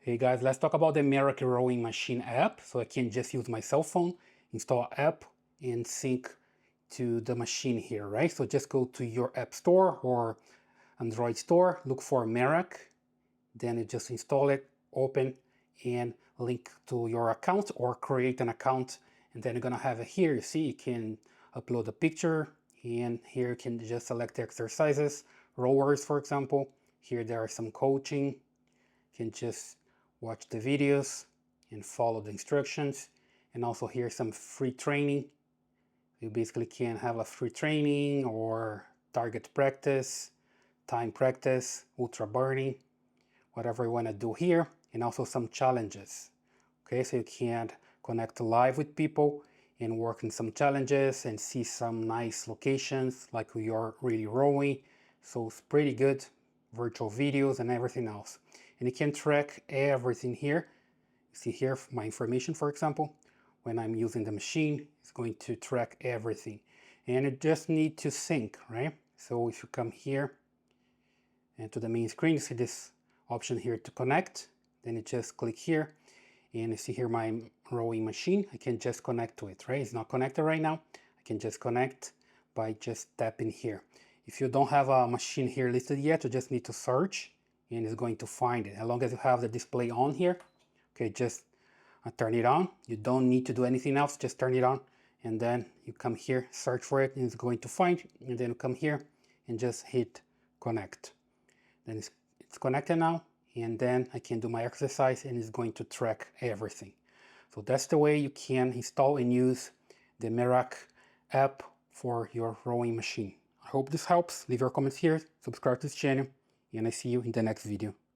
Hey guys, let's talk about the Merach Rowing Machine app. So I can just use my cell phone, install app, and sync to the machine here, right? So just go to your app store or Android store, look for Merach, then you just install it, open, and link to your account or create an account. And then you're gonna have it here. You see, you can upload a picture, and here you can just select the exercises, rowers, for example. Here there are some coaching. You can just watch the videos and follow the instructions. And also here's some free training. You basically can have a free training or target practice, time practice, ultra burning, whatever you want to do here. And also some challenges. Okay, so you can connect live with people and work in some challenges and see some nice locations like you're really rowing. So it's pretty good, virtual videos and everything else. And you can track everything here. You see here my information, for example. When I'm using the machine, it's going to track everything. And you just need to sync, right? So if you come here and to the main screen, you see this option here to connect. Then you just click here and you see here my rowing machine. I can just connect to it, right? It's not connected right now. I can just connect by just tapping here. If you don't have a machine here listed yet, you just need to search and it's going to find it. As long as you have the display on here, okay, just turn it on. You don't need to do anything else, just turn it on. And then you come here, search for it, and it's going to find it. And then you come here and just hit connect. Then it's connected now. And then I can do my exercise and it's going to track everything. So that's the way you can install and use the Merach app for your rowing machine. I hope this helps. Leave your comments here, subscribe to this channel, and I see you in the next video.